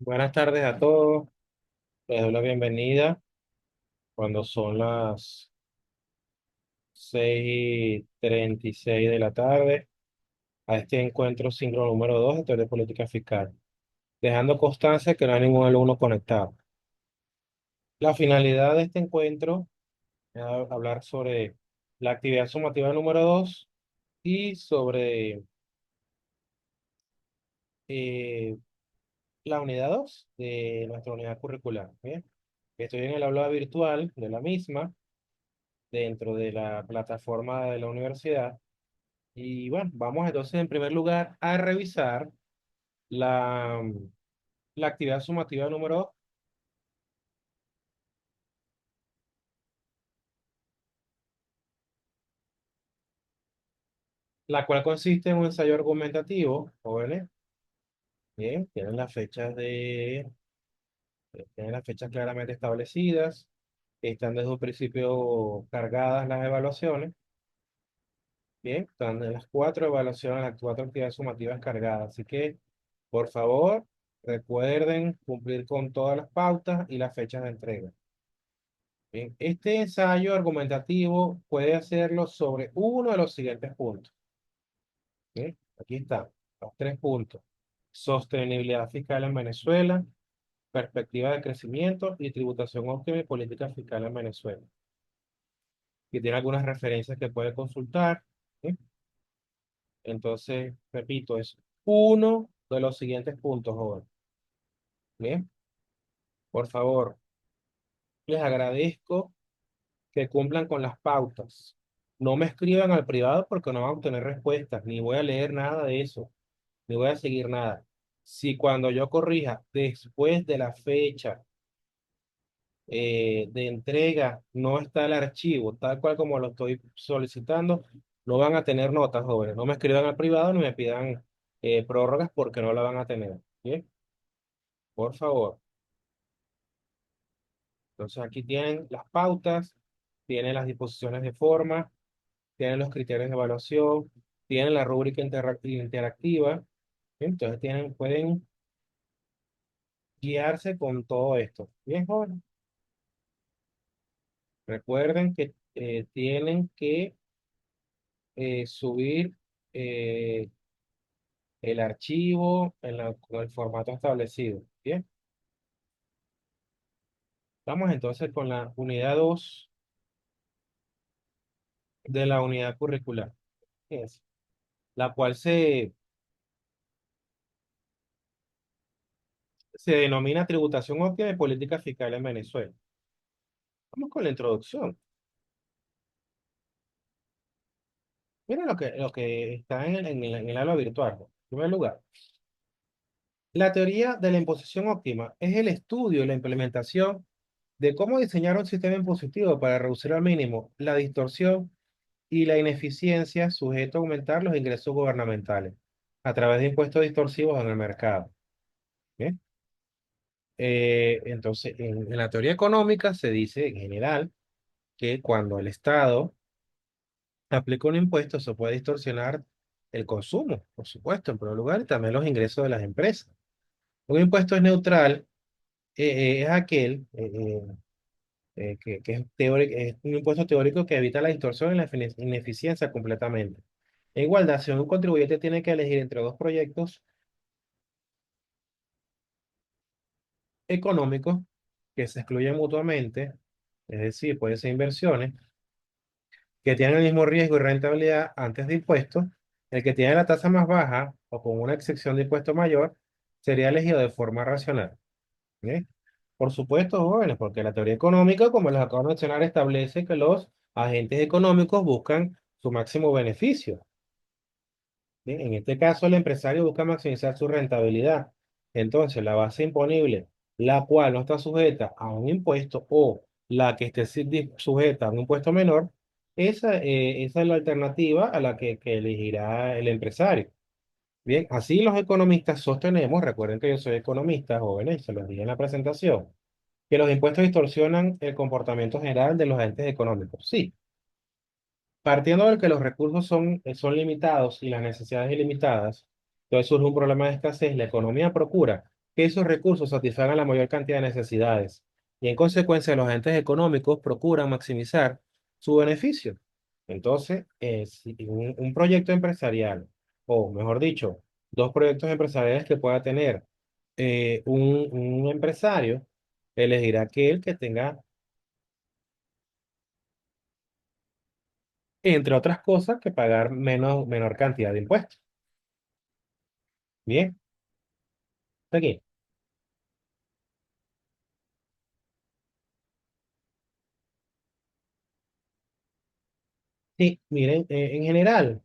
Buenas tardes a todos. Les doy la bienvenida cuando son las 6:36 de la tarde a este encuentro síncrono número 2 de teoría de política fiscal, dejando constancia que no hay ningún alumno conectado. La finalidad de este encuentro es hablar sobre la actividad sumativa número 2 y sobre eh, la unidad 2 de nuestra unidad curricular. Bien, estoy en el aula virtual de la misma, dentro de la plataforma de la universidad. Y bueno, vamos entonces en primer lugar a revisar la, la actividad sumativa número 2, la cual consiste en un ensayo argumentativo, jóvenes. Bien, tienen las fechas claramente establecidas, están desde un principio cargadas las evaluaciones. Bien, están en las cuatro evaluaciones, las cuatro actividades sumativas cargadas. Así que, por favor, recuerden cumplir con todas las pautas y las fechas de entrega. Bien, este ensayo argumentativo puede hacerlo sobre uno de los siguientes puntos. Bien, aquí están los tres puntos: sostenibilidad fiscal en Venezuela, perspectiva de crecimiento y tributación óptima y política fiscal en Venezuela. Y tiene algunas referencias que puede consultar. Bien, entonces, repito, es uno de los siguientes puntos, joven. Bien, por favor, les agradezco que cumplan con las pautas. No me escriban al privado porque no van a obtener respuestas, ni voy a leer nada de eso, ni voy a seguir nada. Si cuando yo corrija después de la fecha de entrega no está el archivo tal cual como lo estoy solicitando, no van a tener notas, jóvenes. No me escriban al privado ni me pidan prórrogas porque no la van a tener. Bien, por favor. Entonces aquí tienen las pautas, tienen las disposiciones de forma, tienen los criterios de evaluación, tienen la rúbrica interactiva. Entonces pueden guiarse con todo esto. Bien, jóvenes. Recuerden que tienen que subir eh, el archivo con el formato establecido. Bien, vamos entonces con la unidad 2 de la unidad curricular, es la cual se denomina tributación óptima y política fiscal en Venezuela. Vamos con la introducción. Miren lo que está en el aula virtual. En primer lugar, la teoría de la imposición óptima es el estudio y la implementación de cómo diseñar un sistema impositivo para reducir al mínimo la distorsión y la ineficiencia sujeto a aumentar los ingresos gubernamentales a través de impuestos distorsivos en el mercado. ¿Bien? Entonces, en la teoría económica se dice en general que cuando el Estado aplica un impuesto se puede distorsionar el consumo, por supuesto, en primer lugar, y también los ingresos de las empresas. Un impuesto es neutral, es aquel que es, es un impuesto teórico que evita la distorsión y la ineficiencia completamente. En igualdad, si un contribuyente tiene que elegir entre dos proyectos económicos que se excluyen mutuamente, es decir, pueden ser inversiones que tienen el mismo riesgo y rentabilidad antes de impuestos, el que tiene la tasa más baja o con una excepción de impuesto mayor sería elegido de forma racional. ¿Ok? Por supuesto, jóvenes, porque la teoría económica, como les acabo de mencionar, establece que los agentes económicos buscan su máximo beneficio. Bien, en este caso, el empresario busca maximizar su rentabilidad. Entonces, la base imponible, la cual no está sujeta a un impuesto o la que esté sujeta a un impuesto menor, esa es la alternativa a la que elegirá el empresario. Bien, así los economistas sostenemos, recuerden que yo soy economista, jóvenes, se los dije en la presentación, que los impuestos distorsionan el comportamiento general de los agentes económicos. Sí, partiendo de que los recursos son limitados y las necesidades ilimitadas, entonces surge un problema de escasez. La economía procura que esos recursos satisfagan la mayor cantidad de necesidades. Y en consecuencia, los agentes económicos procuran maximizar su beneficio. Entonces, si un proyecto empresarial, o mejor dicho, dos proyectos empresariales que pueda tener un empresario, elegirá aquel que tenga, entre otras cosas, que pagar menor cantidad de impuestos. Bien, hasta aquí. Sí, miren, en general,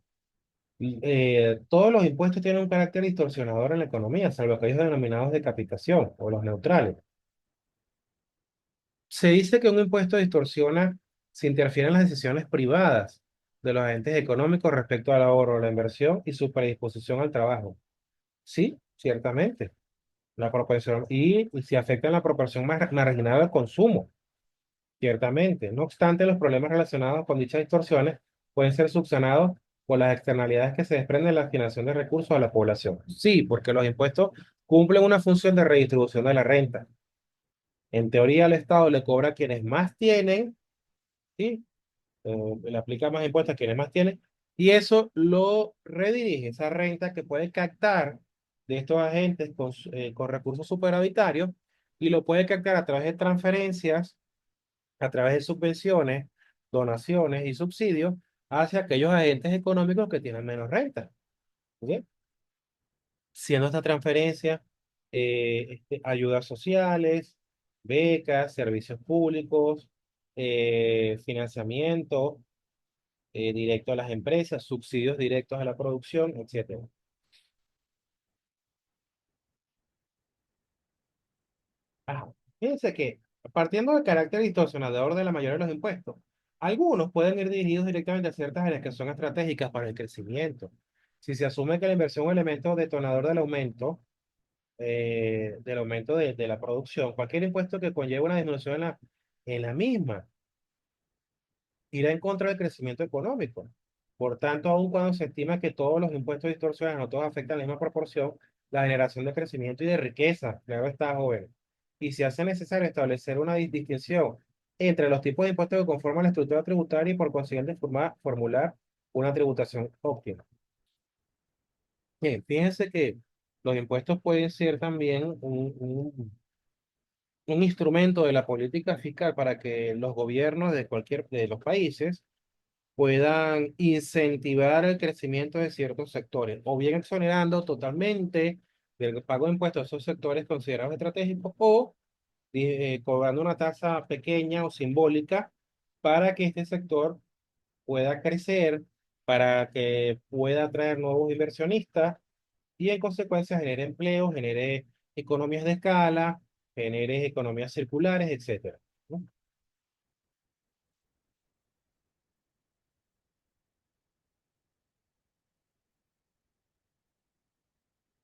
todos los impuestos tienen un carácter distorsionador en la economía, salvo aquellos denominados de capitación o los neutrales. Se dice que un impuesto distorsiona si interfiere en las decisiones privadas de los agentes económicos respecto al ahorro, la inversión y su predisposición al trabajo. Sí, ciertamente. La proporción, y si afecta en la proporción marginal al consumo, ciertamente. No obstante, los problemas relacionados con dichas distorsiones pueden ser subsanados por las externalidades que se desprenden de la asignación de recursos a la población. Sí, porque los impuestos cumplen una función de redistribución de la renta. En teoría, el Estado le cobra a quienes más tienen, ¿sí? Le aplica más impuestos a quienes más tienen, y eso lo redirige, esa renta que puede captar de estos agentes con recursos superavitarios, y lo puede captar a través de transferencias, a través de subvenciones, donaciones y subsidios hacia aquellos agentes económicos que tienen menos renta. ¿Ok? Siendo esta transferencia ayudas sociales, becas, servicios públicos, financiamiento directo a las empresas, subsidios directos a la producción, etcétera. Ajá. Fíjense que, partiendo del carácter distorsionador de la mayoría de los impuestos, algunos pueden ir dirigidos directamente a ciertas áreas que son estratégicas para el crecimiento. Si se asume que la inversión es un elemento detonador del aumento de la producción, cualquier impuesto que conlleve una disminución en la misma irá en contra del crecimiento económico. Por tanto, aun cuando se estima que todos los impuestos distorsionan no todos afectan en la misma proporción, la generación de crecimiento y de riqueza, claro está, joven. Y se hace necesario establecer una distinción entre los tipos de impuestos que conforman la estructura tributaria y por consiguiente formular una tributación óptima. Bien, fíjense que los impuestos pueden ser también un instrumento de la política fiscal para que los gobiernos de cualquier de los países puedan incentivar el crecimiento de ciertos sectores, o bien exonerando totalmente del pago de impuestos a esos sectores considerados estratégicos, o cobrando una tasa pequeña o simbólica para que este sector pueda crecer, para que pueda atraer nuevos inversionistas y en consecuencia genere empleo, genere economías de escala, genere economías circulares, etcétera, ¿no?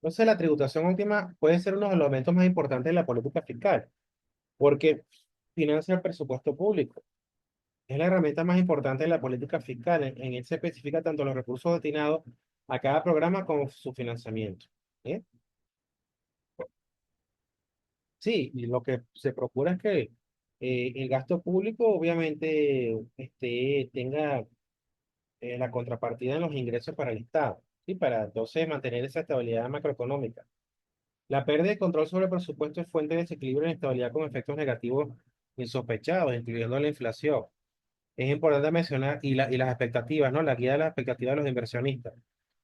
Entonces, la tributación óptima puede ser uno de los elementos más importantes de la política fiscal, porque financia el presupuesto público. Es la herramienta más importante de la política fiscal. En él se especifica tanto los recursos destinados a cada programa como su financiamiento. ¿Eh? Sí, y lo que se procura es que el gasto público obviamente tenga la contrapartida en los ingresos para el Estado, ¿sí? Para entonces mantener esa estabilidad macroeconómica. La pérdida de control sobre el presupuesto es fuente de desequilibrio e inestabilidad con efectos negativos insospechados, incluyendo la inflación. Es importante mencionar, y las expectativas, ¿no? La guía de las expectativas de los inversionistas.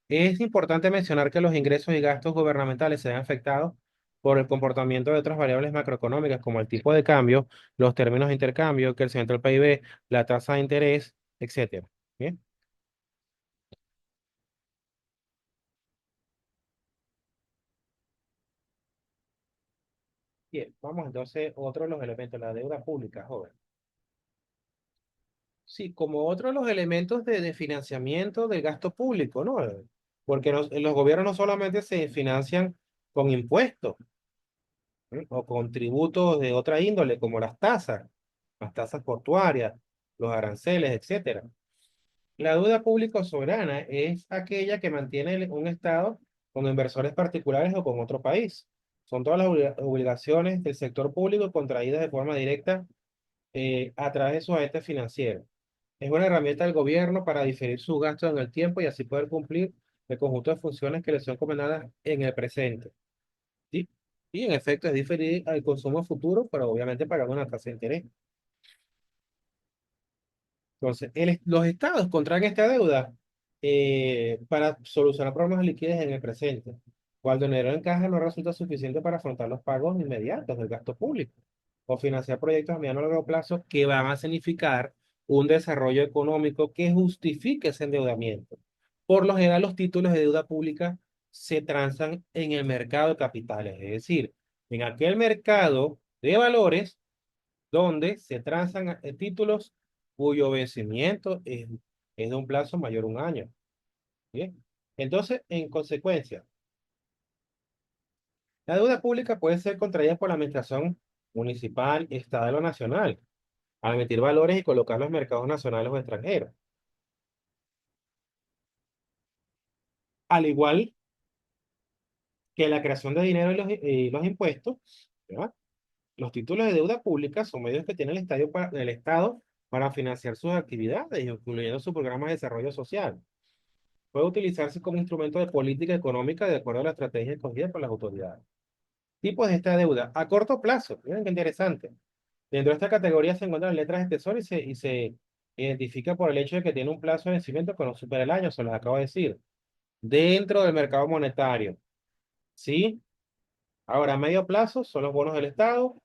Es importante mencionar que los ingresos y gastos gubernamentales se ven afectados por el comportamiento de otras variables macroeconómicas, como el tipo de cambio, los términos de intercambio, el crecimiento del PIB, la tasa de interés, etcétera. Bien, bien, vamos entonces, otro de los elementos, la deuda pública, joven. Sí, como otro de los elementos de financiamiento del gasto público, ¿no? Porque los gobiernos no solamente se financian con impuestos, ¿eh? O con tributos de otra índole, como las tasas portuarias, los aranceles, etcétera. La deuda pública o soberana es aquella que mantiene un Estado con inversores particulares o con otro país. Son todas las obligaciones del sector público contraídas de forma directa a través de sus agentes financieros. Es una herramienta del gobierno para diferir sus gastos en el tiempo y así poder cumplir el conjunto de funciones que les son encomendadas en el presente. ¿Sí? Y en efecto es diferir al consumo futuro, pero obviamente pagando una tasa de interés. Entonces, los estados contraen esta deuda para solucionar problemas de liquidez en el presente, cuando el dinero en caja no resulta suficiente para afrontar los pagos inmediatos del gasto público o financiar proyectos a mediano y largo plazo que van a significar un desarrollo económico que justifique ese endeudamiento. Por lo general, los títulos de deuda pública se transan en el mercado de capitales, es decir, en aquel mercado de valores donde se transan títulos cuyo vencimiento es de un plazo mayor a un año. Bien. Entonces, en consecuencia, la deuda pública puede ser contraída por la administración municipal, estatal o nacional, al emitir valores y colocar los mercados nacionales o extranjeros. Al igual que la creación de dinero y los impuestos, ¿verdad? Los títulos de deuda pública son medios que tiene el Estado para financiar sus actividades, incluyendo su programa de desarrollo social. Puede utilizarse como instrumento de política económica de acuerdo a la estrategia escogida por las autoridades. Tipos de esta deuda a corto plazo. Miren qué interesante. Dentro de esta categoría se encuentran las letras de tesoro y se identifica por el hecho de que tiene un plazo de vencimiento que no supera el año, se los acabo de decir. Dentro del mercado monetario. ¿Sí? Ahora, a medio plazo son los bonos del Estado,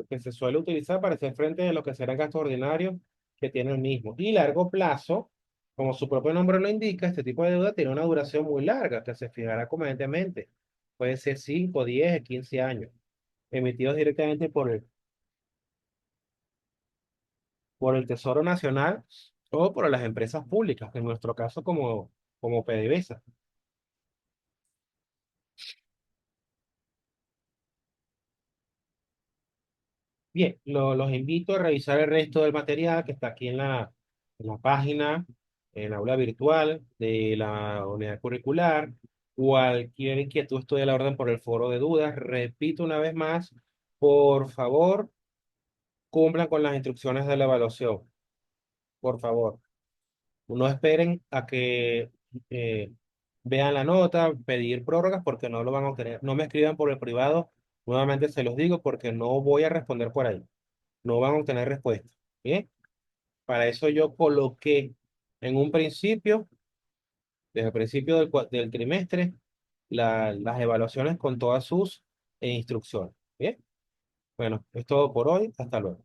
que se suele utilizar para hacer frente a lo que serán gastos ordinarios que tiene el mismo. Y largo plazo, como su propio nombre lo indica, este tipo de deuda tiene una duración muy larga que se fijará convenientemente. Puede ser 5, 10, 15 años, emitidos directamente por el Tesoro Nacional o por las empresas públicas, en nuestro caso como PDVSA. Bien, los invito a revisar el resto del material que está aquí en la página, en la aula virtual de la unidad curricular. Cualquier inquietud estoy a la orden por el foro de dudas. Repito una vez más, por favor, cumplan con las instrucciones de la evaluación. Por favor, no esperen a que eh, vean la nota, pedir prórrogas porque no lo van a obtener. No me escriban por el privado. Nuevamente se los digo porque no voy a responder por ahí. No van a obtener respuesta. Bien, para eso yo coloqué en un principio, desde el principio del trimestre, las evaluaciones con todas sus instrucciones. Bien, bueno, es todo por hoy. Hasta luego.